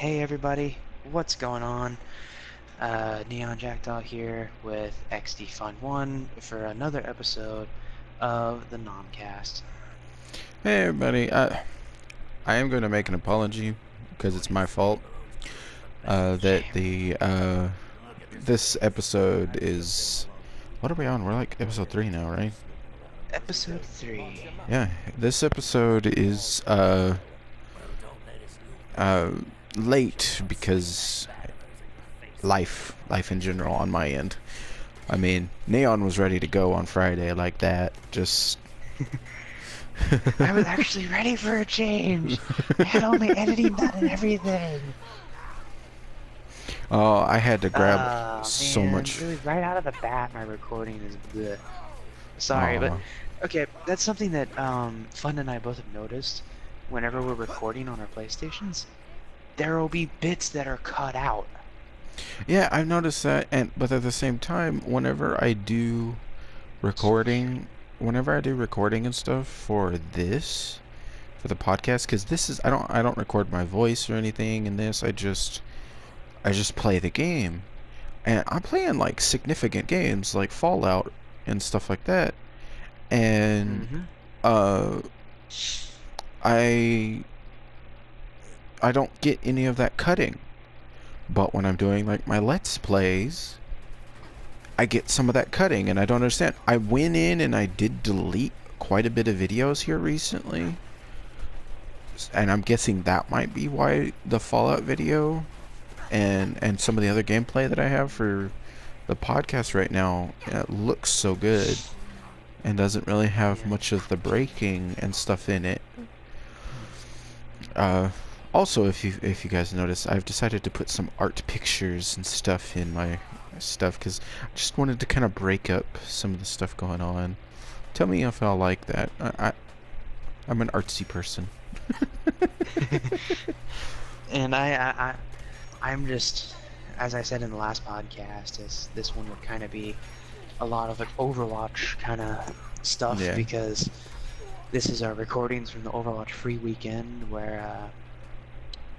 Hey everybody, what's going on? Neonjackdaw here with XDFun1 for another episode of the NomCast. Hey everybody, I am going to make an apology because it's my fault that Shame. this episode is, what are we on? We're like episode 3 now, right? Episode 3. Yeah, this episode is uh, late because life in general on my end. I mean, Neon was ready to go on Friday like that, just... I was actually ready for a change! I had all my editing done and everything! Oh, I had to grab Oh so man, much... really right out of the bat my recording is bleh. Sorry, but Oh, okay, that's something that Fun and I both have noticed whenever we're recording on our PlayStations. There will be bits that are cut out. yeah, I've noticed that, but at the same time, whenever I do recording and stuff for the podcast, because this is I don't record my voice or anything in this. I just play the game, and I'm playing like significant games like Fallout and stuff like that, and Mm-hmm. uh, I I don't get any of that cutting. But when I'm doing like my Let's Plays, I get some of that cutting, and I don't understand. I went in and I did delete quite a bit of videos here recently, and I'm guessing that might be why the Fallout video and some of the other gameplay that I have for the podcast right now looks so good and doesn't really have Yeah. much of the breaking and stuff in it. Uh, Also, if you guys notice, I've decided to put some art pictures and stuff in my stuff because I just wanted to kind of break up some of the stuff going on. Tell me if I'll like that. I'm an artsy person. And I'm just, as I said in the last podcast, this one would kind of be a lot of like Overwatch kind of stuff Yeah. because this is our recordings from the Overwatch free weekend where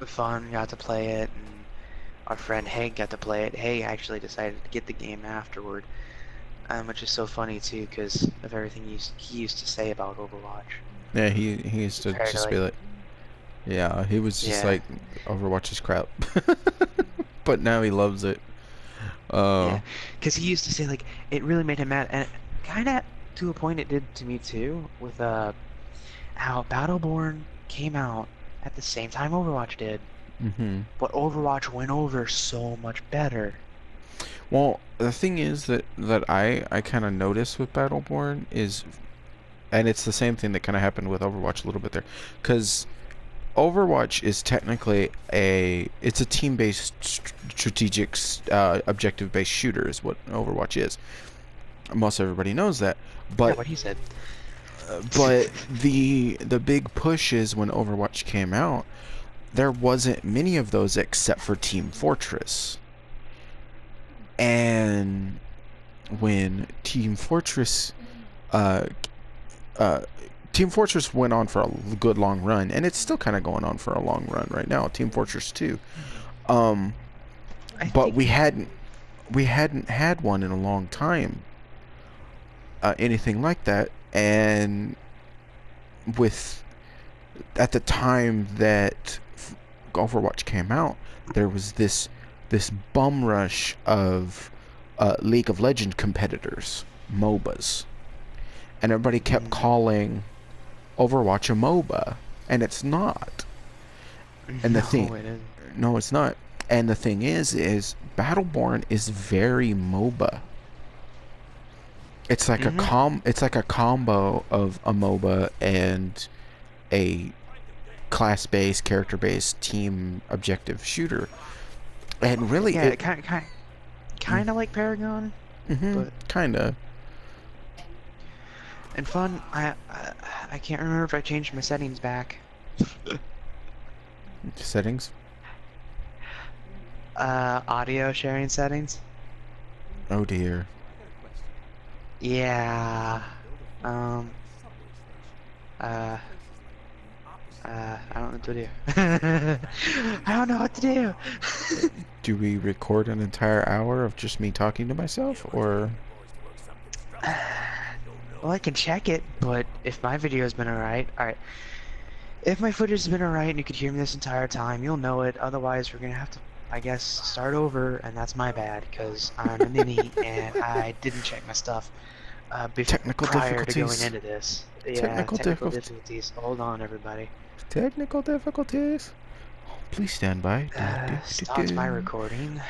Fun got to play it and our friend Hank got to play it. Hey actually decided to get the game afterward, which is so funny too because of everything he used to say about Overwatch. Yeah, he used to Compared to just be like, like, yeah, he was just yeah, like, Overwatch is crap. But now he loves it. yeah, Uh, because he used to say like it really made him mad, and kind of to a point it did to me too with how Battleborn came out at the same time Overwatch did, mhm. but Overwatch went over so much better. Well, the thing is that I kind of noticed with Battleborn is, and it's the same thing that kind of happened with Overwatch a little bit there, because Overwatch is technically it's a team-based strategic objective-based shooter is what Overwatch is. Most everybody knows that, Yeah, but what he said. the big push is when Overwatch came out, there wasn't many of those except for Team Fortress. And when uh, uh, Team Fortress went on for a good long run, and it's still kind of going on for a long run right now. Team Fortress 2, um, I but think. we hadn't had one in a long time, anything like that. And with at the time that Overwatch came out, there was this bum rush of League of Legends competitors, MOBAs, and everybody kept calling Overwatch a MOBA, and it's not. And the thing, No, it isn't. no, it's not. And the thing is Battleborn is very MOBA. Mm-hmm. It's like a combo of a MOBA and a class-based, character-based, team objective shooter. And really, Yeah, it kind of like Paragon, but kind of and Fun. I can't remember if I changed my settings back. settings. Audio sharing settings. Oh dear. Yeah. Um. Uh. I don't know what to do. I don't know what to do. Do we record an entire hour of just me talking to myself, or? Well, I can check it, but if my video's been alright, if my footage has been alright and you could hear me this entire time, you'll know it. Otherwise, we're gonna have to, I guess, start over, and that's my bad, because I'm a ninny and I didn't check my stuff Technical prior to going difficulties. into this. Yeah, Technical technical difficulties. difficulties. Hold on, everybody. Technical difficulties. Please stand by. Stopped my recording.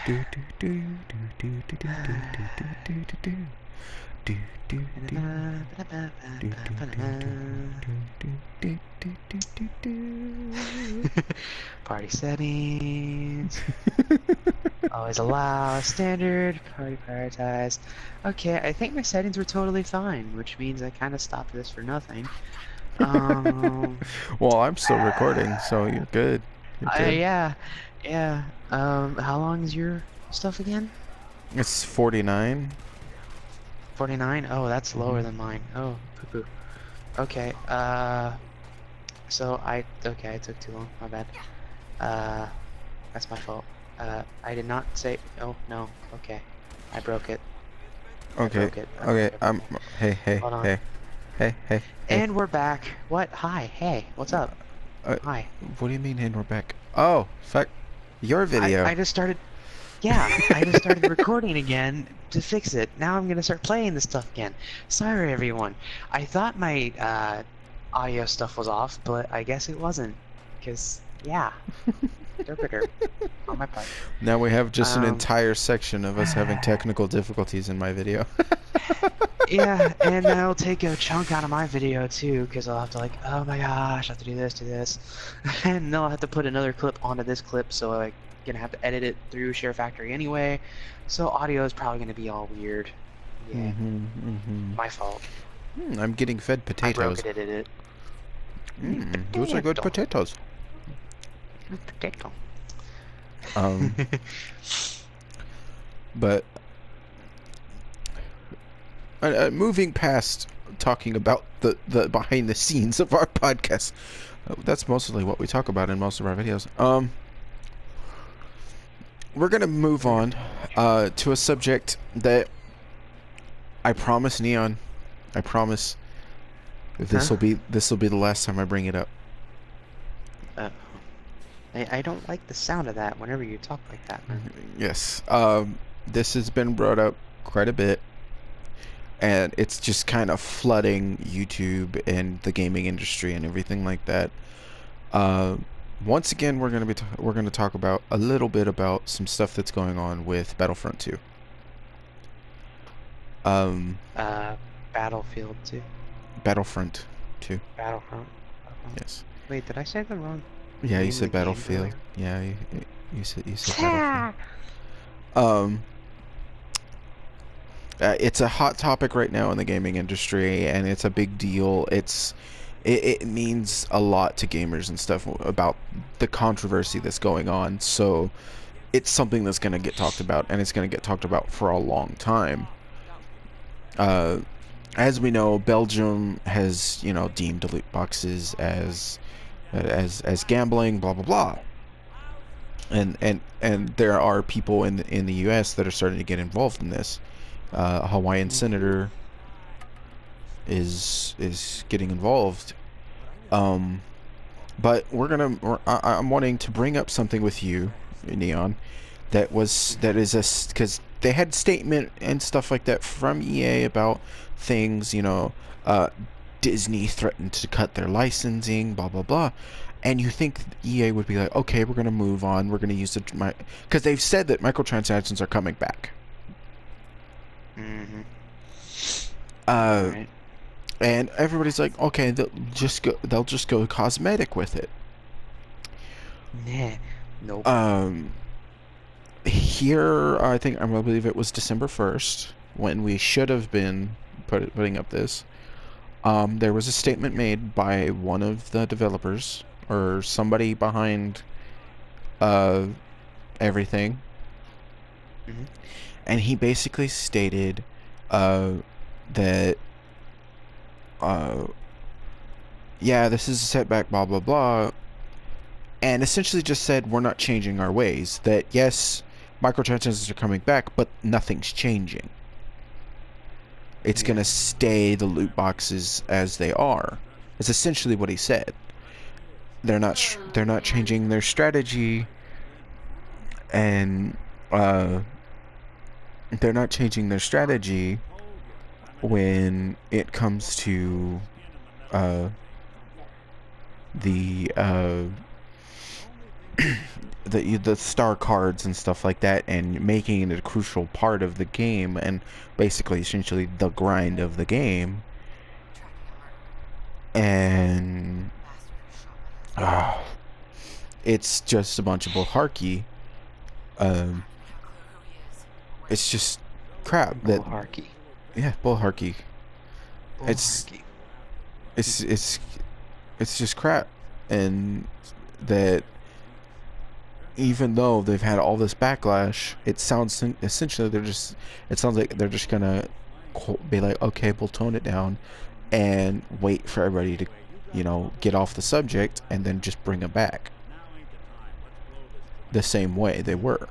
Party settings. Always allow, standard, party prioritized. Okay, I think my settings were totally fine, which means I kind of stopped this for nothing. Well, I'm still recording, so you're good. You're good. Yeah. How long is your stuff again? It's 49. 49? Oh, that's lower than mine. Oh, poo-poo. Okay, okay, I took too long, my bad. That's my fault. I did not say, oh, no, okay. I broke it. Okay, I broke it. okay, hey, Hold on. hey. And we're back. What? Hi, hey, what's up? Hi. What do you mean, and we're back? Oh, fuck, your video. I just started, yeah, I just started recording again to fix it. Now I'm gonna start playing this stuff again. Sorry, everyone. I thought my, audio stuff was off, but I guess it wasn't. Because, yeah. Interpreter on my part. Now we have just an entire section of us having technical difficulties in my video. Yeah, and that'll take a chunk out of my video too, because I'll have to oh my gosh, I have to do this, and then I'll have to put another clip onto this clip, so I'm gonna have to edit it through SHAREfactory anyway, so audio is probably gonna be all weird. Yeah, my fault. I'm getting fed potatoes. I broke it. Those are good potatoes. Potato. But moving past talking about the behind the scenes of our podcast, that's mostly what we talk about in most of our videos. We're gonna move on to a subject that I promise, Neon. I promise this will be the last time I bring it up. I don't like the sound of that whenever you talk like that, man. Yes. This has been brought up quite a bit, and it's just kind of flooding YouTube and the gaming industry and everything like that. Once again, we're gonna talk about a little bit about some stuff that's going on with Battlefront 2. Battlefield 2. Battlefront 2. Battlefront. Yes. Wait, did I say the wrong? Yeah, you said Battlefield. Yeah, you said Battlefield. It's a hot topic right now in the gaming industry, and it's a big deal. It means a lot to gamers and stuff about the controversy that's going on. So it's something that's going to get talked about, and it's going to get talked about for a long time. As we know, Belgium has, deemed loot boxes as gambling, blah blah blah. And there are people in the U.S. that are starting to get involved in this. A Hawaiian senator is getting involved. But I'm wanting to bring up something with you, Neon, because they had statement and stuff like that from EA about things, Disney threatened to cut their licensing, blah blah blah. And you think EA would be like, okay, we're gonna move on, we're gonna use because they've said that microtransactions are coming back. Right. And everybody's like, okay, they'll just go cosmetic with it. Nah. Nope. Here, I believe it was December 1st when we should have been putting up this. There was a statement made by one of the developers or somebody behind everything, and he basically stated that yeah, this is a setback, blah, blah, blah. And essentially just said, we're not changing our ways. That, yes, microtransactions are coming back, but nothing's changing. It's Yeah. going to stay the loot boxes as they are. It's essentially what he said. They're not changing their strategy, and they're not changing their strategy when it comes to the the star cards and stuff like that, and making it a crucial part of the game, and basically essentially the grind of the game. And it's just a bunch of bullharky. It's just crap. That Bullharky. Yeah, bullharky. It's Bullharky. it's it's it's just crap, and that even though they've had all this backlash, it sounds essentially it sounds like they're just gonna be like, okay, we'll tone it down and wait for everybody to, get off the subject, and then just bring them back the same way they were.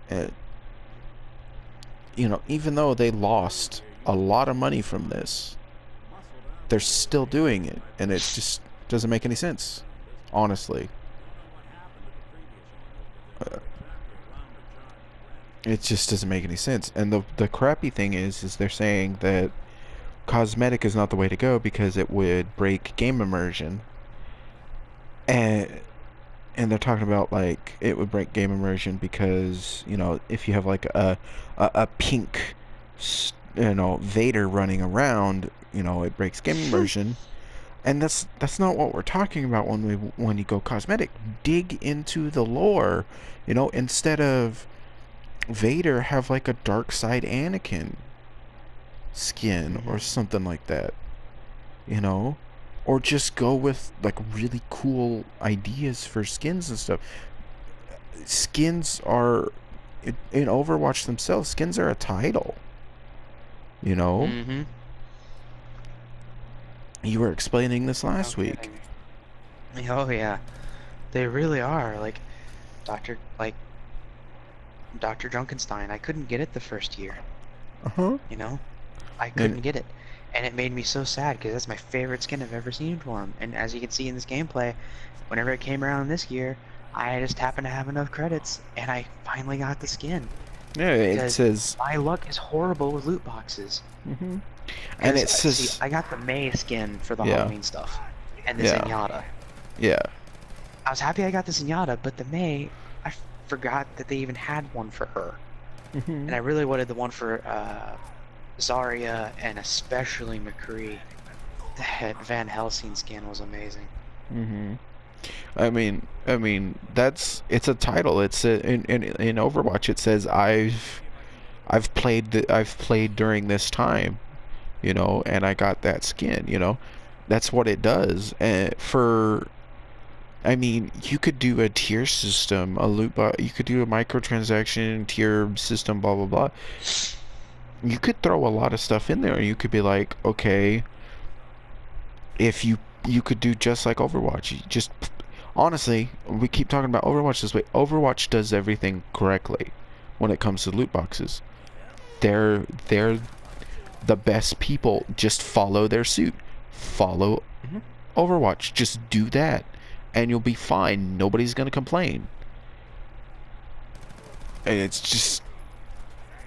And, even though they lost a lot of money from this, they're still doing it, and it just doesn't make any sense, honestly. It just doesn't make any sense. And the crappy thing is they're saying that cosmetic is not the way to go because it would break game immersion. And they're talking about, like, it would break game immersion because, if you have like a pink Vader running around, it breaks game immersion. And that's not what we're talking about when you go cosmetic. Dig into the lore, instead of Vader, have like a dark side Anakin skin or something like that, or just go with like really cool ideas for skins and stuff. Skins are in Overwatch themselves. Skins are a title, Mm-hmm. You were explaining this last week. Oh yeah, they really are. Like Dr. Junkenstein. I couldn't get it the first year. I couldn't get it, and it made me so sad because that's my favorite skin I've ever seen for him. And as you can see in this gameplay, whenever it came around this year, I just happened to have enough credits, and I finally got the skin. Yeah, it says my luck is horrible with loot boxes. And it says, see, I got the May skin for the Halloween stuff, and the Zenyatta. Yeah. I was happy I got the Zenyatta, but the May, I forgot that they even had one for her. And I really wanted the one for Zarya, and especially McCree. That Van Helsing skin was amazing. I mean, it's a title. It's in Overwatch. It says I've played during this time, and I got that skin. That's what it does. And you could do a tier system, a loot box. You could do a microtransaction tier system, blah blah blah. You could throw a lot of stuff in there. You could be like, okay, if you could do just like Overwatch. Just honestly, we keep talking about Overwatch this way. Overwatch does everything correctly when it comes to loot boxes. They're the best people. Just follow their suit. Follow Overwatch. Just do that, and you'll be fine. Nobody's gonna complain. And it's just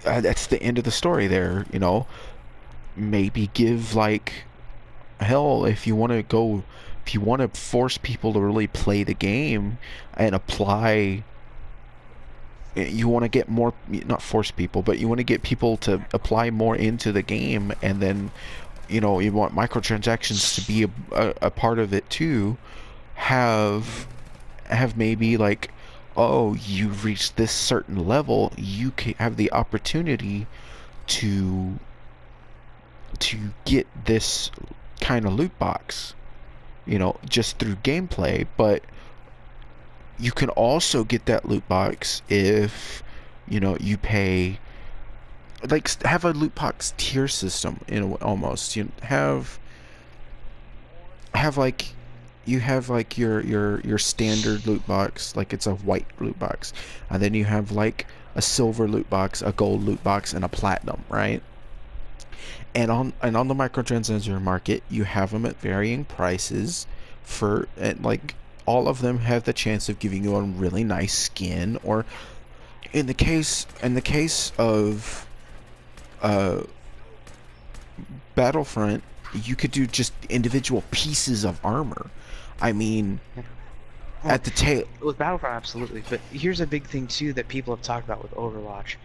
that's the end of the story there. Maybe give, like, hell, if you want to force people to really play the game and apply, you want to get more, not force people, but you want to get people to apply more into the game, and then you want microtransactions to be a part of it too. Have maybe, like, oh, you've reached this certain level, you can have the opportunity to get this kind of loot box, just through gameplay. But you can also get that loot box if you pay like have a loot box tier system almost. You have like you have like your standard loot box, like it's a white loot box, and then you have like a silver loot box, a gold loot box, and a platinum, right? And on the microtransaction market, you have them at varying prices for, and like all of them have the chance of giving you a really nice skin, or in the case of uh Battlefront, you could do just individual pieces of armor. I mean, Yeah. Well, at the tail. with Battlefront, absolutely. But here's a big thing too that people have talked about with Overwatch.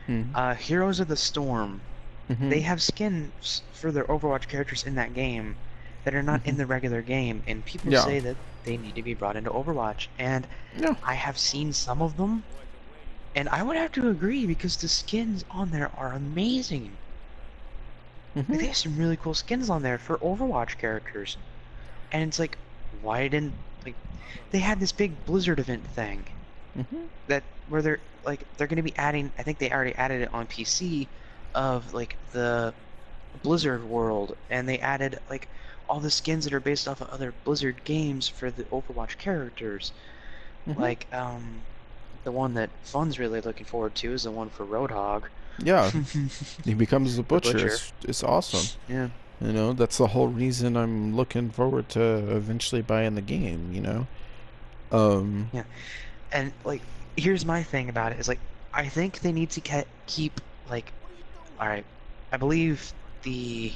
Mm-hmm. Heroes of the Storm, Mm-hmm. they have skins for their Overwatch characters in that game that are not Mm-hmm. in the regular game, and people Yeah. say that they need to be brought into Overwatch. And Yeah. I have seen some of them, and I would have to agree because the skins on there are amazing. Like, Mm-hmm. they have some really cool skins on there for Overwatch characters. And it's like, why didn't, like, they had this big Blizzard event thing Mm-hmm. that where they're going to be adding, I think they already added it on PC, of like the Blizzard world, and they added like all the skins that are based off of other Blizzard games for the Overwatch characters. Mm-hmm. Like the one that Fun's really looking forward to is the one for Roadhog. Yeah. He becomes the The butcher. Butcher. It's awesome. Yeah. That's the whole reason I'm looking forward to eventually buying the game. Um. Yeah. And like, here's my thing about it is like, I think they need to keep like, all right, I believe the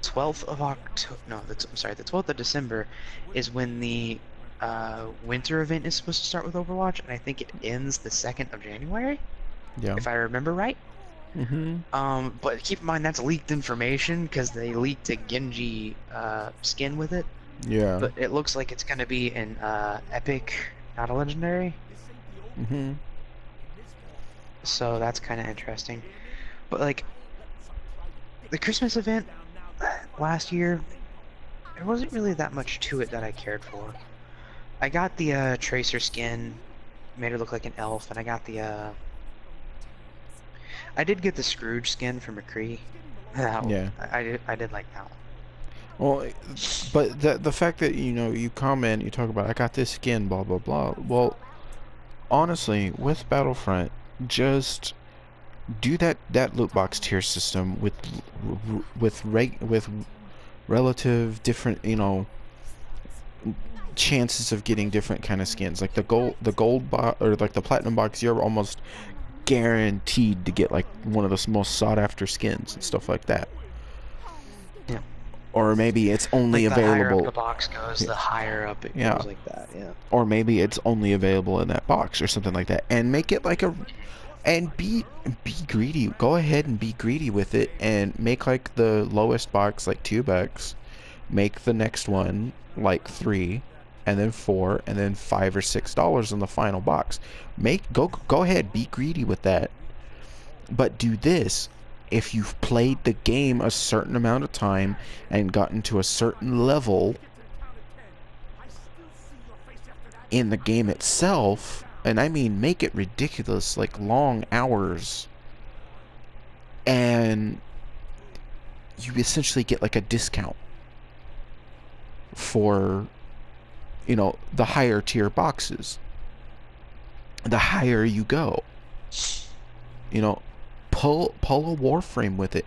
12th of October, no, I'm sorry, the 12th of December is when the winter event is supposed to start with Overwatch, and I think it ends the 2nd of January, Yeah. if I remember right. Mm-hmm. But keep in mind that's leaked information because they leaked a Genji skin with it, Yeah. but it looks like it's going to be an epic, not a legendary, Mm-hmm. so that's kind of interesting. But like, the Christmas event last year, there wasn't really that much to it that I cared for. I got the Tracer skin, made her look like an elf, and I got the I did get the Scrooge skin for McCree. Yeah. I did like that one. Well, but the fact that you comment, you talk about I got this skin, blah blah blah. Well, honestly, with Battlefront, just do that loot box tier system with relative different chances of getting different kind of skins. Like the gold box, or like the platinum box, you're almost guaranteed to get like one of the most sought after skins and stuff like that. Yeah. Or maybe it's only Like the higher up available. the box goes, the higher up it Yeah. goes like that. Yeah. Or maybe it's only available in that box or something like that, and make it like and be greedy. Go ahead and be greedy with it, and make like the lowest box like $2. Make the next one like 3, and then 4, and then $5 or $6 in the final box. Go ahead, be greedy with that. But do this if you've played the game a certain amount of time and gotten to a certain level in the game itself, and I mean make it ridiculous, like long hours, and you essentially get like a discount for the higher tier boxes. The higher you go, pull a Warframe with it.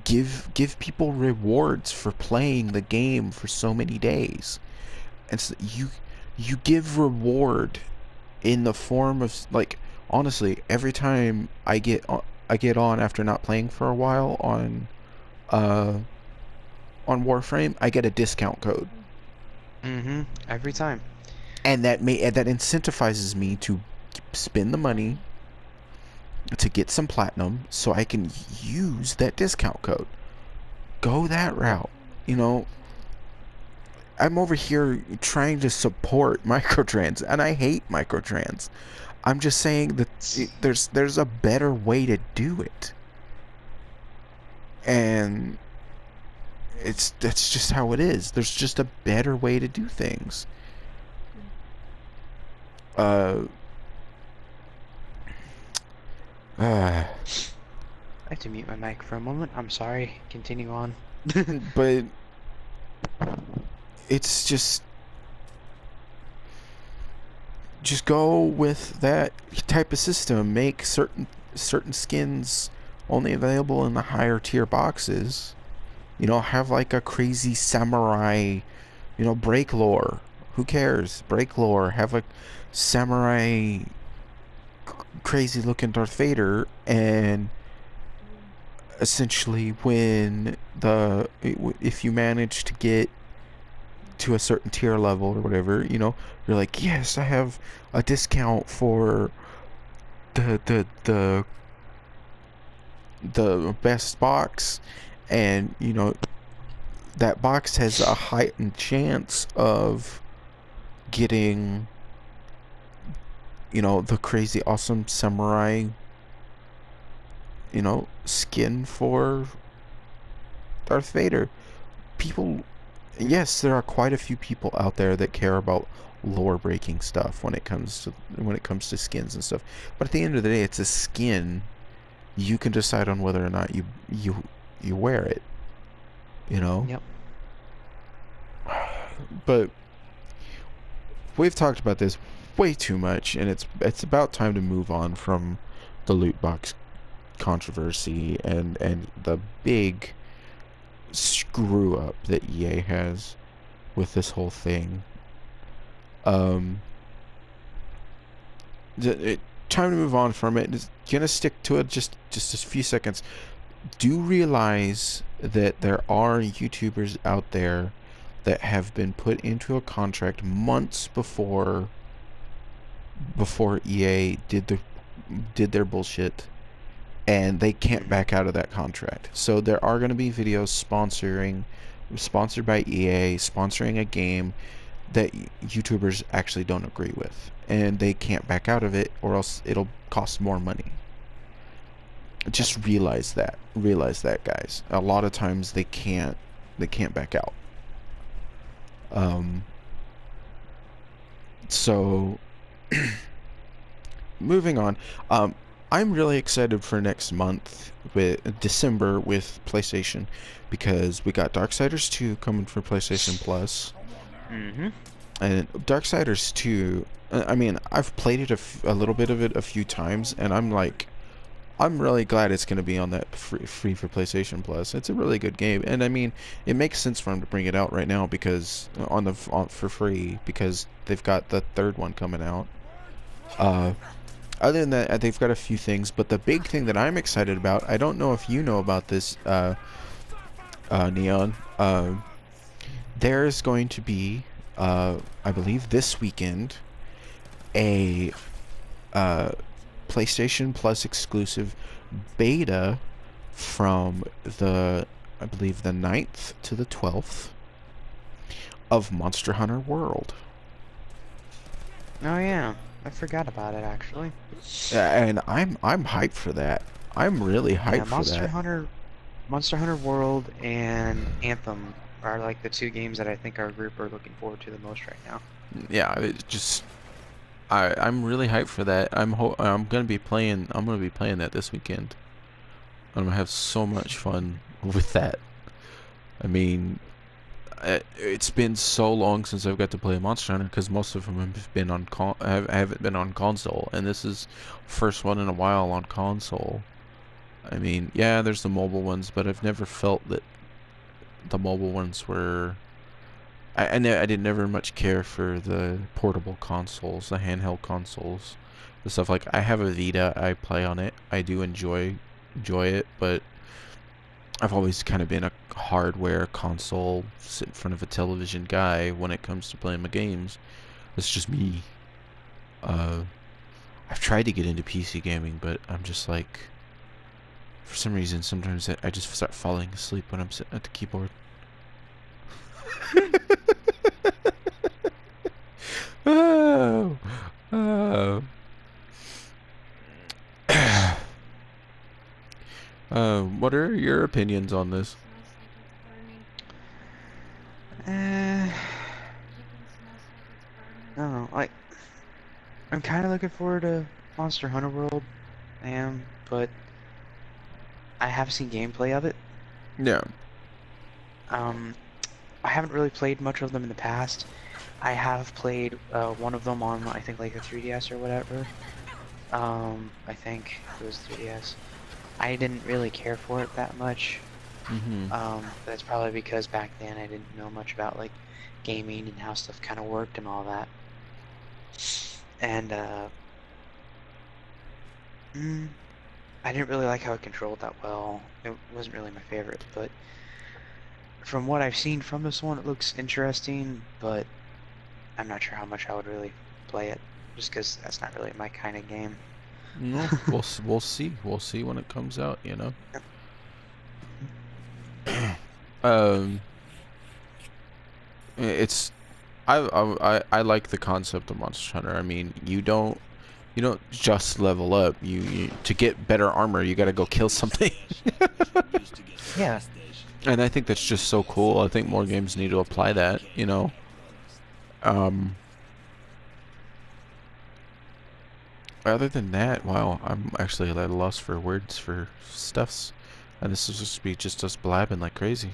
Give people rewards for playing the game for so many days, and so you give reward in the form of, like, honestly, every time I get on after not playing for a while on Warframe, I get a discount code. Mm-hmm. Every time. And that incentivizes me to spend the money to get some platinum so I can use that discount code. Go that route. I'm over here trying to support microtrans, and I hate microtrans. I'm just saying that there's a better way to do it, and that's just how it is. There's just a better way to do things. Uh, uh have to mute my mic for a moment. I'm sorry. Continue on. But it's just go with that type of system. Make certain skins only available in the higher tier boxes. You know, have like a crazy samurai, you know, break lore. Who cares? Break lore. Have a samurai crazy looking Darth Vader, and essentially when if you manage to get to a certain tier level or whatever, you know, you're like, yes, I have a discount for the the best box, and you know that box has a heightened chance of getting, you know, the crazy awesome samurai, you know, skin for Darth Vader. People, yes, there are quite a few people out there that care about lore breaking stuff when it comes to skins and stuff. But at the end of the day, it's a skin. You can decide on whether or not you wear it, you know? Yep. But we've talked about this way too much, and it's about time to move on from the loot box controversy and the big screw up that EA has with this whole thing. Um, time to move on from it. Just gonna stick to it just a few seconds. Do realize that there are YouTubers out there that have been put into a contract months before EA did their bullshit, and they can't back out of that contract. So there are going to be videos sponsored by EA, sponsoring a game that YouTubers actually don't agree with, and they can't back out of it, or else it'll cost more money. Just realize that, guys. A lot of times they can't back out. So moving on. I'm really excited for next month, with December, with PlayStation, because we got Darksiders 2 coming for PlayStation Plus. And Darksiders 2, I mean, I've played it a little bit of it a few times, and I'm really glad it's going to be on that free for PlayStation Plus. It's a really good game, and I mean, it makes sense for them to bring it out right now because for free, because they've got the third one coming out. Other than that, they've got a few things, but the big thing that I'm excited about, I don't know if you know about this, Neon. There's going to be, I believe this weekend, a PlayStation Plus exclusive beta from I believe the 9th to the 12th of Monster Hunter World. Oh yeah, I forgot about it actually. And I'm hyped for that. I'm really hyped for that. Monster Hunter World and Anthem are like the two games that I think our group are looking forward to the most right now. Yeah, it just I'm really hyped for that. I'm gonna be playing that this weekend. I'm gonna have so much fun with that. I mean, it's been so long since I've got to play Monster Hunter, because most of them have been on haven't been on console, and this is first one in a while on console. I mean, yeah, there's the mobile ones, but I've never felt that the mobile ones were. I did never much care for the portable consoles, the handheld consoles, the stuff. Like, I have a Vita, I play on it, I do enjoy it, but I've always kind of been a hardware console, sit in front of a television guy when it comes to playing my games. That's just me. I've tried to get into PC gaming, but I'm just like, for some reason, sometimes I just start falling asleep when I'm sitting at the keyboard. Oh, oh. What are your opinions on this? I don't know, like, I'm kind of looking forward to Monster Hunter World, but I have seen gameplay of it. Yeah. I haven't really played much of them in the past. I have played one of them on, I think, like a 3DS or whatever. I think it was 3DS. I didn't really care for it that much. That's probably because back then I didn't know much about like gaming and how stuff kind of worked and all that. And I didn't really like how it controlled that well. It wasn't really my favorite, but from what I've seen from this one, it looks interesting, but I'm not sure how much I would really play it, just because that's not really my kind of game. No, we'll see. We'll see when it comes out, you know. It's I like the concept of Monster Hunter. I mean, you don't just level up. You to get better armor, you got to go kill something. Yeah. And I think that's just so cool. I think more games need to apply that, you know. Other than that, wow, I'm actually at a loss for words for stuffs. And this is supposed to be just us blabbing like crazy.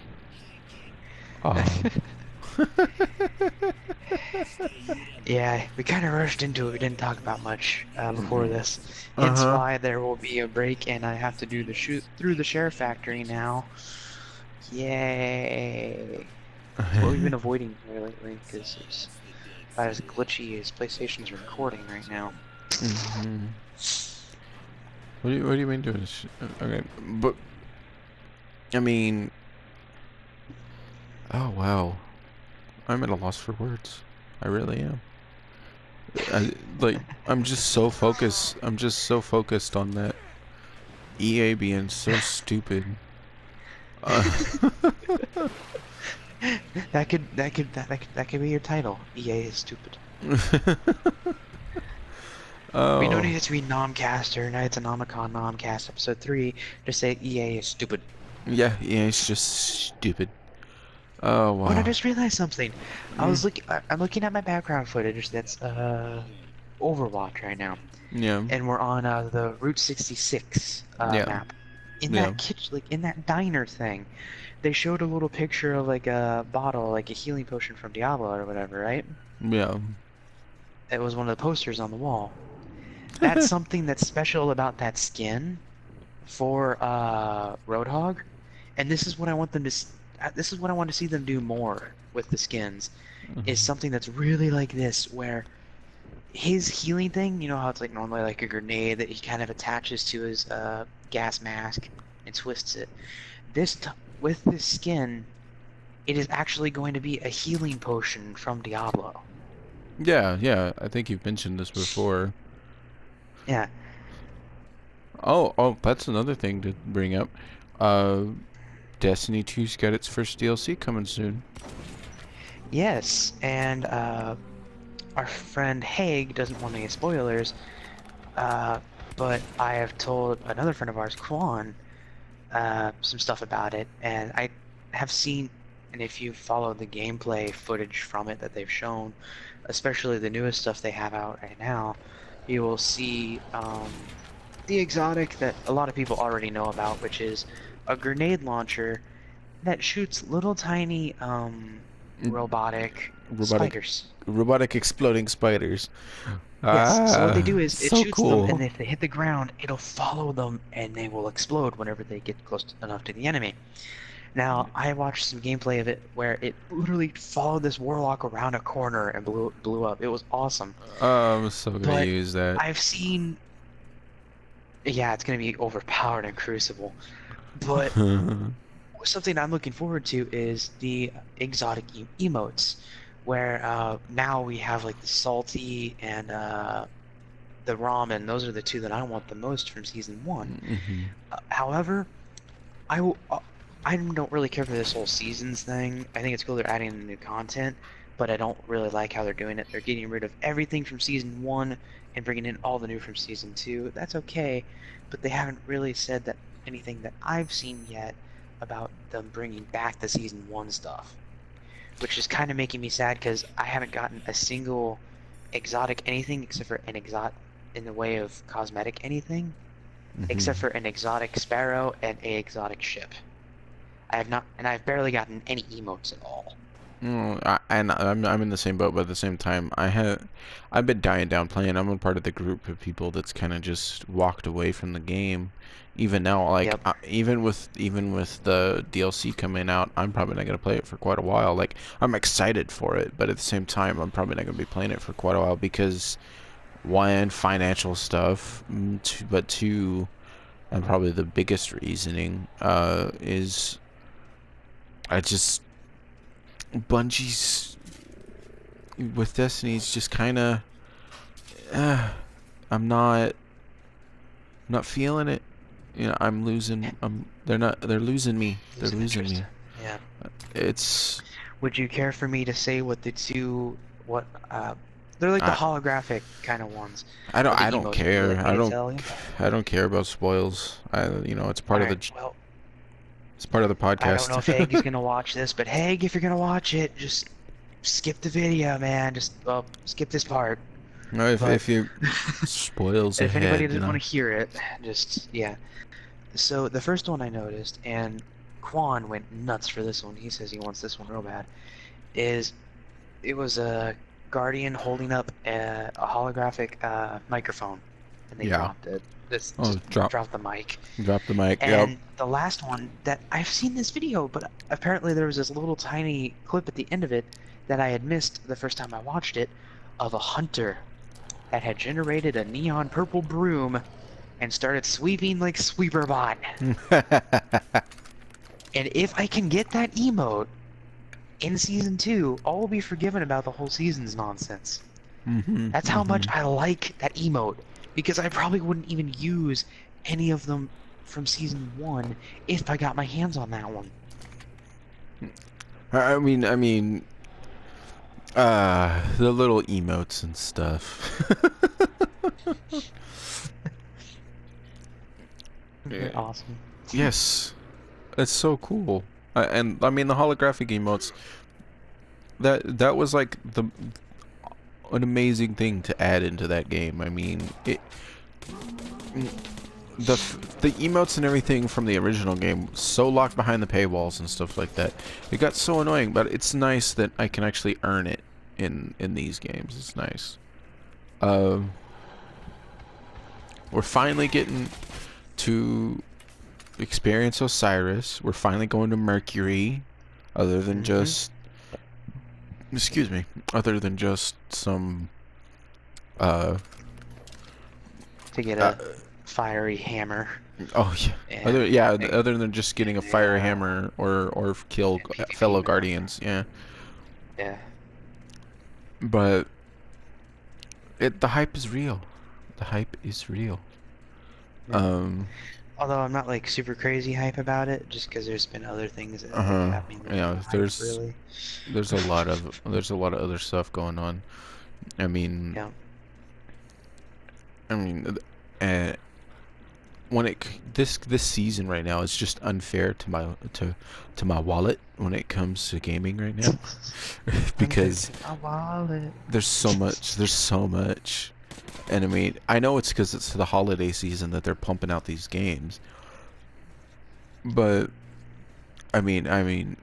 Yeah, we kind of rushed into it. We didn't talk about much before this. Hence why there will be a break, and I have to do the shoot through the SHAREfactory now. Yay! It's what we've been avoiding here lately, because it's about as glitchy as PlayStation's recording right now. What do you mean doing this? Okay, but I mean, oh wow, I'm at a loss for words. I really am. I'm just so focused. I'm just so focused on that EA being so stupid. That could be your title. EA is stupid. We don't need it to be NomCast or Nights of Nomicon NomCast episode 3. Just say EA is stupid. Yeah, it's just stupid. Oh wow. Oh, and I just realized something. I'm looking at my background footage that's Overwatch right now. Yeah. And we're on the Route 66 map. In that kitchen, like in that diner thing, they showed a little picture of like a bottle, like a healing potion from Diablo or whatever, right? Yeah. It was one of the posters on the wall. That's something that's special about that skin for Roadhog, and this is what I want them to. This is what I want to see them do more with the skins. Is something that's really like this, where his healing thing, you know how it's like normally like a grenade that he kind of attaches to his gas mask and twists it. With this skin, it is actually going to be a healing potion from Diablo. Yeah, I think you've mentioned this before. Yeah. Oh, that's another thing to bring up. Destiny 2's got its first DLC coming soon. Yes, and our friend Haig doesn't want any spoilers, but I have told another friend of ours, Quan, some stuff about it, and I have seen, and if you follow the gameplay footage from it that they've shown, especially the newest stuff they have out right now, you will see the exotic that a lot of people already know about, which is a grenade launcher that shoots little tiny robotic spiders. Robotic exploding spiders. Yes, so what they do is it so shoots cool. them, and if they hit the ground, it'll follow them, and they will explode whenever they get close enough to the enemy. Now, I watched some gameplay of it where it literally followed this warlock around a corner and blew up. It was awesome. I'm so gonna use that. I've seen... Yeah, it's gonna be overpowered in Crucible. But something I'm looking forward to is the exotic emotes, where now we have like the salty and the ramen. Those are the two that I want the most from season 1. However, I don't really care for this whole seasons thing. I think it's cool they're adding the new content, but I don't really like how they're doing it. They're getting rid of everything from season 1 and bringing in all the new from season 2. That's okay, but they haven't really said that anything that I've seen yet about them bringing back the season 1 stuff, which is kind of making me sad because I haven't gotten a single exotic anything except for an exotic in the way of cosmetic anything except for an exotic sparrow and a exotic ship. I have not, and I've barely gotten any emotes at all. And I'm in the same boat, but at the same time, I've been dying down playing. I'm a part of the group of people that's kind of just walked away from the game. Even now, like Yep. even with the DLC coming out, I'm probably not gonna play it for quite a while. Like I'm excited for it, but at the same time, I'm probably not gonna be playing it for quite a while because one, financial stuff, but two, and probably the biggest reasoning is I just Bungie's with Destiny's just kind of I'm not feeling it. You know, I'm losing. They're losing me. They're losing me. Yeah. It's. Would you care for me to say what the two they're like the holographic kind of ones. I don't care. Would you like me to tell you? I don't care about spoils. It's part of the. Well, it's part of the podcast. I don't know if Haig is gonna watch this, but Haig, if you're gonna watch it, just skip the video, man. Just skip this part. No, if you spoils if ahead, anybody doesn't want to hear it, just yeah. So the first one I noticed, and Quan went nuts for this one. He says he wants this one real bad. It was a Guardian holding up a holographic microphone, and they dropped it. Drop the mic. Drop the mic. And yep. the last one that I've seen this video, but apparently there was this little tiny clip at the end of it that I had missed the first time I watched it, of a hunter that had generated a neon purple broom and started sweeping like Sweeperbot. And if I can get that emote in Season 2, all will be forgiven about the whole season's nonsense. That's how much I like that emote, because I probably wouldn't even use any of them from Season 1 if I got my hands on that one. I mean, the little emotes and stuff. They're awesome. Yes, it's so cool. And I mean the holographic emotes. That was like an amazing thing to add into that game. I mean, the emotes and everything from the original game so locked behind the paywalls and stuff like that. It got so annoying, but it's nice that I can actually earn it in these games. It's nice. We're finally getting to experience Osiris. We're finally going to Mercury, other than just other than just some to get a fiery hammer. Oh yeah. Other than just getting a fire hammer or kill fellow guardians. Yeah. Yeah. But the hype is real. The hype is real. Yeah. Although I'm not like super crazy hype about it, just because there's been other things that have me. Yeah, there's a lot of other stuff going on. I mean, when this season right now is just unfair to my wallet when it comes to gaming right now, because there's so much. And I mean, I know it's because it's the holiday season that they're pumping out these games. But I mean,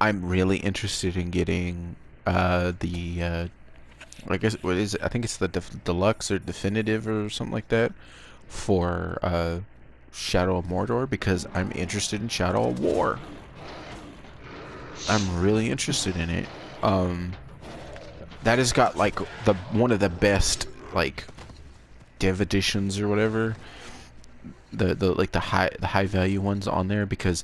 I'm really interested in getting I guess what is it? I think it's the deluxe or definitive or something like that for Shadow of Mordor, because I'm interested in Shadow of War. I'm really interested in it. That has got like one of the best like dev editions or whatever, the high value ones on there, because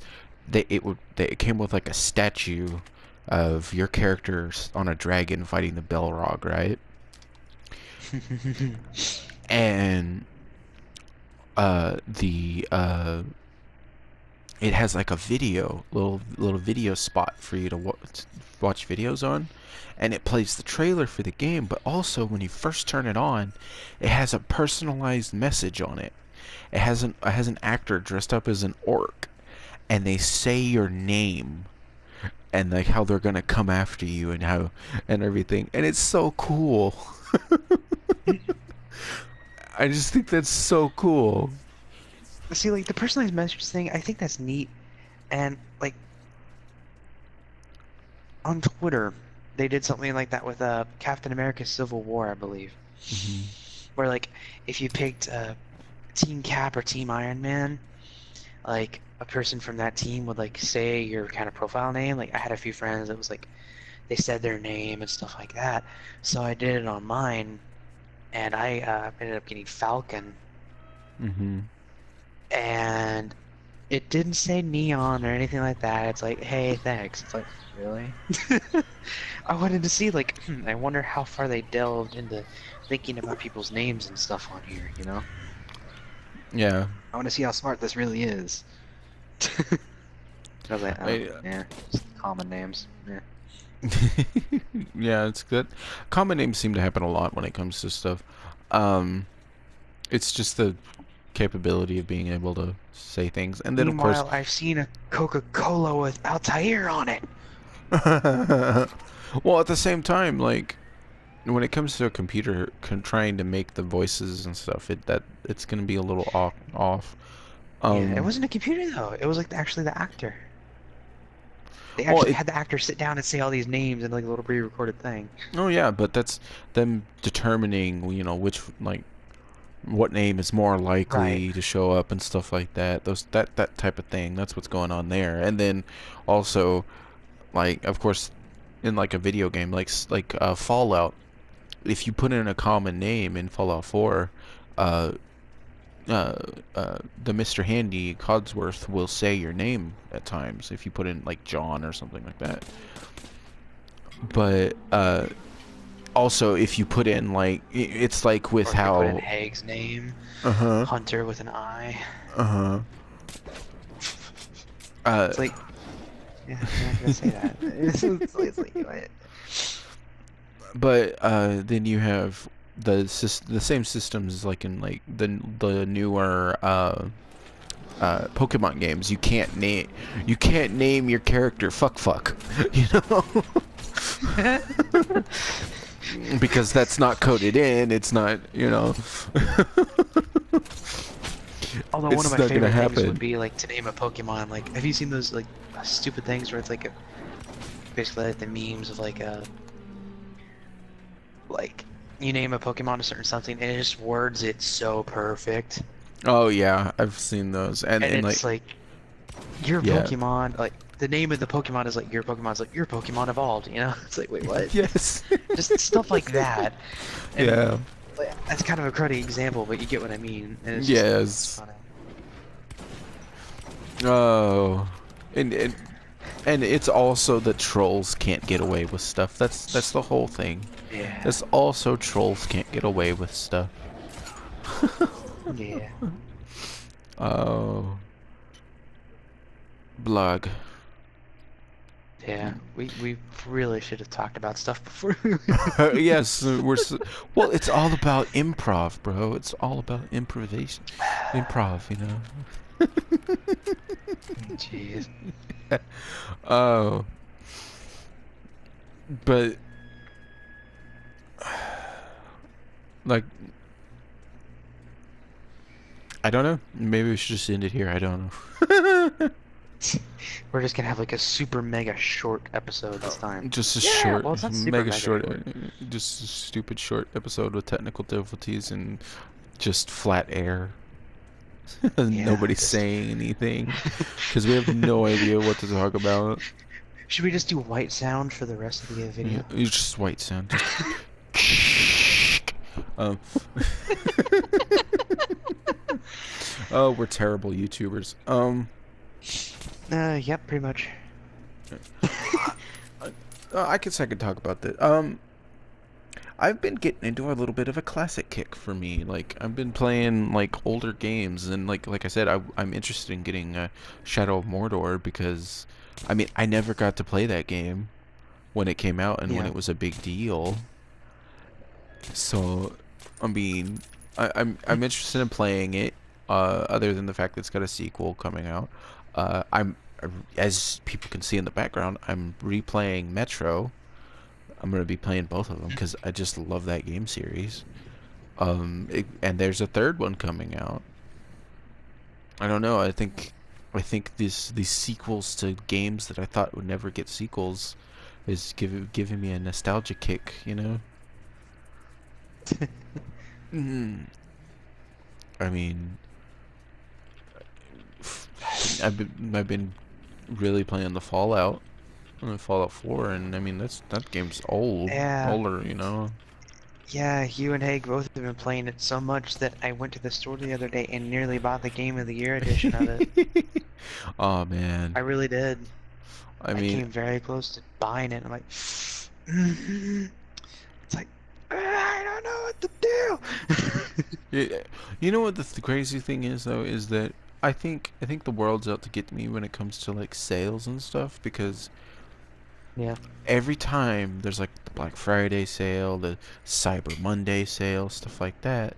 it came with like a statue of your characters on a dragon fighting the Balrog, right? And it has like a little video spot for you to watch videos on, and it plays the trailer for the game, but also when you first turn it on, it has a personalized message on it. It has an actor dressed up as an orc, and they say your name and like how they're gonna come after you and everything, and it's so cool. I just think that's so cool. See, like the personalized message thing, I think that's neat. And like on Twitter, they did something like that with Captain America: Civil War, I believe, Mm-hmm. where like if you picked Team Cap or Team Iron Man, like a person from that team would like say your kind of profile name. Like I had a few friends that was like they said their name and stuff like that. So I did it on mine, and I ended up getting Falcon, Mm-hmm. and it didn't say Neon or anything like that. It's like, hey, thanks. It's like, really? I wanted to see, like, I wonder how far they delved into thinking about people's names and stuff on here, you know? Yeah. I want to see how smart this really is. I was like, oh, I, yeah, just common names. Yeah. yeah, it's good. Common names seem to happen a lot when it comes to stuff. Um, it's just the capability of being able to say things, and then of course, Meanwhile, I've seen a Coca-Cola with Altair on it. well, at the same time, like when it comes to a computer trying to make the voices and stuff, it's gonna be a little off. Yeah, it Um, wasn't a computer though. It was like actually the actor. They well, actually had the actor sit down and say all these names in like a little pre-recorded thing. oh yeah, but that's them determining, which like what name is more Right. likely to show up and stuff like that. That type of thing. That's what's going on there. And then also, like, of course, in like a video game, like Fallout, if you put in a common name in Fallout 4, uh, uh, the Mr. Handy Codsworth will say your name at times if you put in like John or something like that. But also if you put in like it's like with Or if you put in how Haig's name, uh-huh Hunter with an I. uh-huh uh It's like, yeah, you're not gonna say that. It's like what? but then you have the same systems like in like the newer Pokemon games. You can't name your character fuck you know. Because that's not coded in. It's not, Although one of it's my not gonna favorite things would happen. be like to name a Pokemon. Like, have you seen those like stupid things where it's like basically like the memes of like you name a Pokemon a certain something and it just words it so perfect, Oh yeah, I've seen those, and and it's like like your yeah, Pokemon, like the name of the Pokemon is like your Pokemon's like your Pokemon evolved. You know, it's like wait what? yes, Just stuff like that, and yeah, like, that's kind of a cruddy example, but you get what I mean, and it's yes. funny. Oh, and and and it's also that trolls can't get away with stuff. That's the whole thing. Yeah, It's also trolls can't get away with stuff. yeah. Oh, blog. Yeah, we really should have talked about stuff before. Yes, well. It's all about improv, bro. It's all about improvisation, improv. Jeez. Oh, but like, I don't know. Maybe we should just end it here. I don't know. We're just gonna have like a super mega short episode this time. Just a Yeah, short, well, it's not super mega mega short, short. just a stupid short episode with technical difficulties and just flat air. Yeah, Nobody's just. saying anything because we have no idea what to talk about. Should we just do white sound for the rest of the Yeah, video? it's just white sound. Just um. Oh, we're terrible YouTubers. Yep, pretty much. I guess I could talk about that. I've been getting into a little bit of a classic kick for me. Like I've been playing like older games, and like I said, I'm interested in getting Shadow of Mordor because, I mean, I never got to play that game when it came out and when Yeah. it was a big deal. So, I mean, I'm interested in playing it. Other than the fact that it's got a sequel coming out, I'm as people can see in the background, I'm replaying Metro. I'm gonna be playing both of them because I just love that game series. And there's a third one coming out. I don't know. I think these sequels to games that I thought would never get sequels is giving me a nostalgia kick. You know. Mm. I mean, I've been really playing the Fallout 4, and I mean that game's Yeah, older, you know. yeah, you and Haig both have been playing it so much that I went to the store the other day and nearly bought the Game of the Year edition of it. Oh man, I really did. I I mean, came very close to buying it. I'm like, mm-hmm. It's like, I don't know what to do. you know what the crazy thing is though is that I think the world's out to get me when it comes to like sales and stuff, because Yeah. every time there's like the Black Friday sale, the Cyber Monday sale, stuff like that,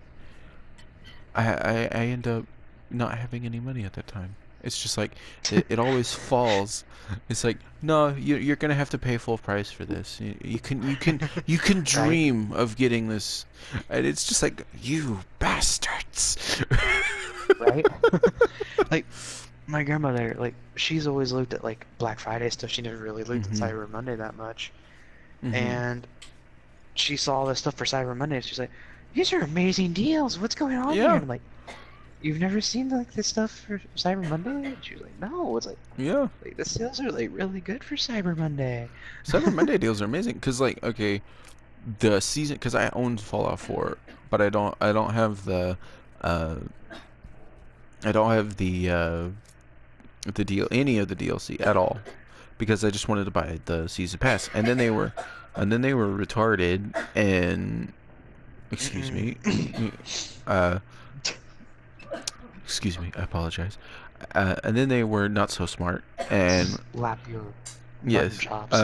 I end up not having any money at that time. It's just like it always falls. It's like, no, you're gonna have to pay full price for this. You can Right? dream of getting this, and it's just like, you bastards. Right? Like, my grandmother, like, she's always looked at, like, Black Friday stuff. She never really looked at Mhm. Cyber Monday that much. Mhm. And she saw all this stuff for Cyber Monday. She's like, these are amazing deals. What's going on here? Yeah. And I'm like, you've never seen, like, this stuff for Cyber Monday? And she was like, no. It's Yeah. like, the sales are, like, really good for Cyber Monday. Cyber Monday deals are amazing because, like, okay, the season, because I own Fallout 4, but I don't have uh I don't have the deal any of the DLC at all, because I just wanted to buy the season pass, and then they were retarded and excuse me, uh excuse me, I apologize, and then they were not so smart, and Slap your mutton yes, chops.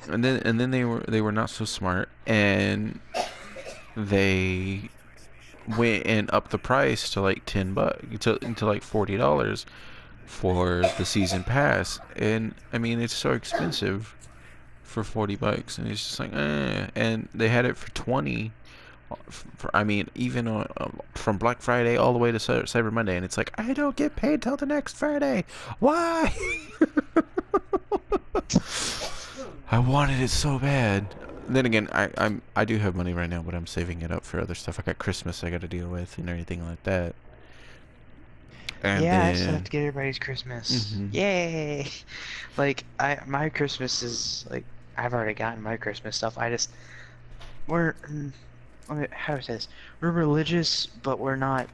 and then they were not so smart, and they went and upped the price to like $10 to like $40 for the season pass, and I mean it's so expensive for $40, and it's just like, and they had it for 20. I mean, even from Black Friday all the way to Cyber Monday, and it's like, I don't get paid till the next Friday. Why? I wanted it so bad. Then again, I do have money right now, but I'm saving it up for other stuff. I got Christmas I got to deal with and everything like that. And Yeah, I still have then, to get everybody's Christmas. hmm Yay! Like, my Christmas is, like, I've already gotten my Christmas stuff. We're, how do I say this? We're religious, but we're not,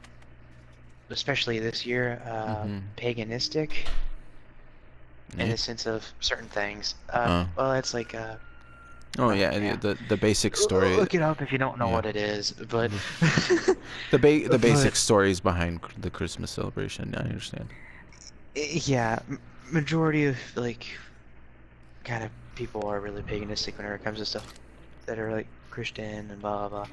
especially this year, paganistic in yeah. the sense of certain things. Uh, Well, it's like, oh well, yeah, yeah. the basic story. Look it up if you don't know Yeah. what it is, but, The basic but, stories behind the Christmas celebration. I understand. yeah, majority of, like, kind of people are really paganistic whenever it comes to stuff that are like Christian and blah blah blah.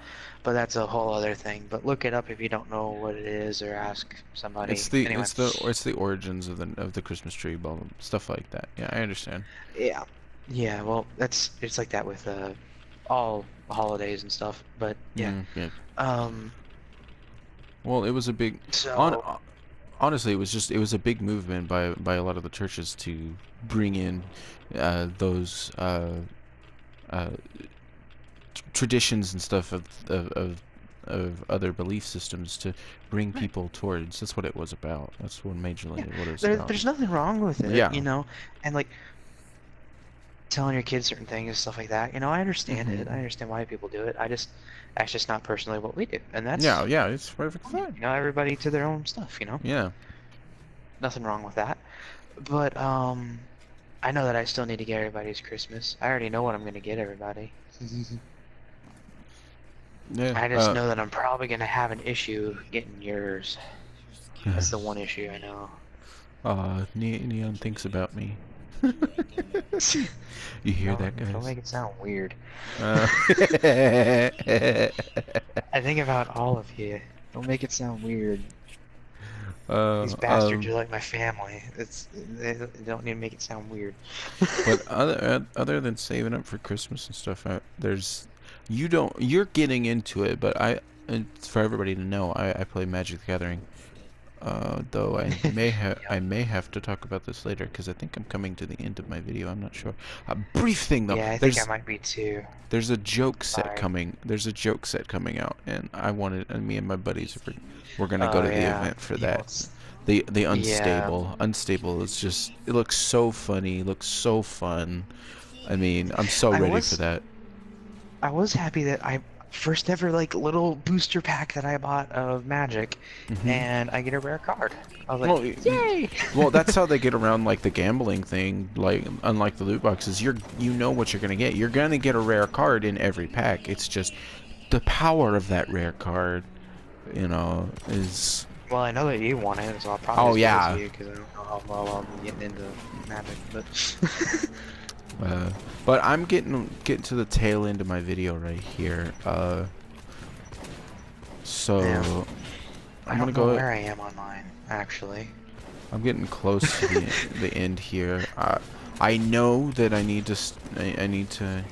But that's a whole other thing. But look it up if you don't know what it is, or ask somebody. It's the Anyway, it's the it's the origins of the Christmas tree, blah, stuff like that. Yeah, I understand. yeah, yeah. Well, it's like that with all holidays and stuff. But yeah, Yeah. um, Well, it was a big on so honestly, it was a big movement by a lot of the churches to bring in those uh, traditions and stuff of other belief systems to bring right, people towards. That's what it was about. That's what majorly yeah, what it was about. there's nothing wrong with it, Yeah. you know, and like telling your kids certain things and stuff like that. You know, I understand hmm it. I understand why people do it. That's just not personally what we do, and Yeah, that's yeah, it's perfectly fine. you know, everybody to their own stuff. Yeah. Nothing wrong with that. But I know that I still need to get everybody's Christmas. I already know what I'm gonna get everybody. Yeah. I just know that I'm probably gonna have an issue getting yours. That's the one issue I know. Neon thinks about me. You hear that, Don't guys? make it sound weird. Uh, I think about all of you. Don't make it sound weird. uh, These bastards um, are like my family. They don't need to make it sound weird. but other than saving up for Christmas and stuff, you're getting into it, but it's for everybody to know, I play Magic the Gathering. Though I Yep. may have to talk about this later because I think I'm coming to the end of my video. I'm not sure. A brief thing though. Yeah, I think I might be too. There's a joke set Sorry. coming. There's a joke set coming out, and I wanted, and me and my buddies we're gonna go Oh to the yeah. event for You that. almost. The Yeah. unstable is just, it looks so funny, looks so fun. I mean, I'm so I ready for was that. I was happy that I first ever like little booster pack that I bought of Magic, Hmm. and I get a rare card. I was Well, like, yay! well, that's how they get around like the gambling thing. Like, unlike the loot boxes, you know what you're gonna get. You're gonna get a rare card in every pack. It's just the power of that rare card, is. Well, I know that you want it, so I'll probably Oh just give it to yeah. you because I don't know how well I'm getting into Magic, but Uh, but I'm getting to the tail end of my video right here. yeah, So I I'm gonna don't know go. where I am on mine actually. I'm getting close to the end here. I know that I need to I need to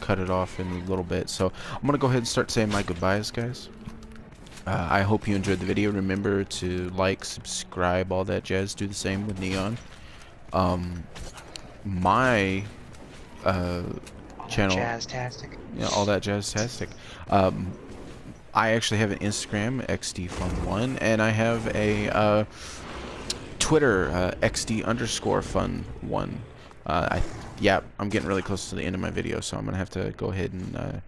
cut it off in a little bit. So I'm gonna go ahead and start saying my goodbyes, guys. I hope you enjoyed the video. Remember to like, subscribe, all that jazz. Do the same with Neon. Um, my All that channel, jazz-tastic. all that jazz-tastic. Um, I actually have an Instagram, XDFun1, and I have a Twitter, XD_fun1. Yeah, I'm getting really close to the end of my video, so I'm gonna have to go ahead and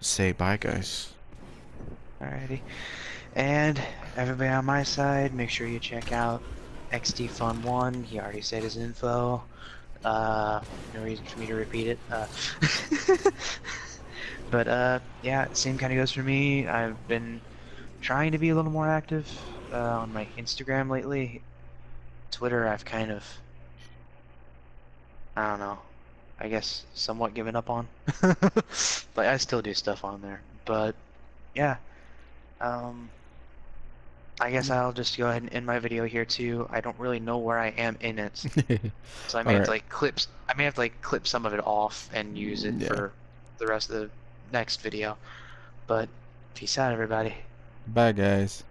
say bye, guys. Alrighty, and everybody on my side, make sure you check out XDFun1. He already said his info. No reason for me to repeat it. But yeah, same kind of goes for me. I've been trying to be a little more active on my Instagram lately. Twitter, I've kind of, I don't know, I guess somewhat given up on. But I still do stuff on there. But yeah, um, I guess I'll just go ahead and end my video here too. I don't really know where I am in it, so I may All have to right. like I may have to like clip some of it off and use it Yeah. for the rest of the next video. But peace out, everybody. Bye, guys.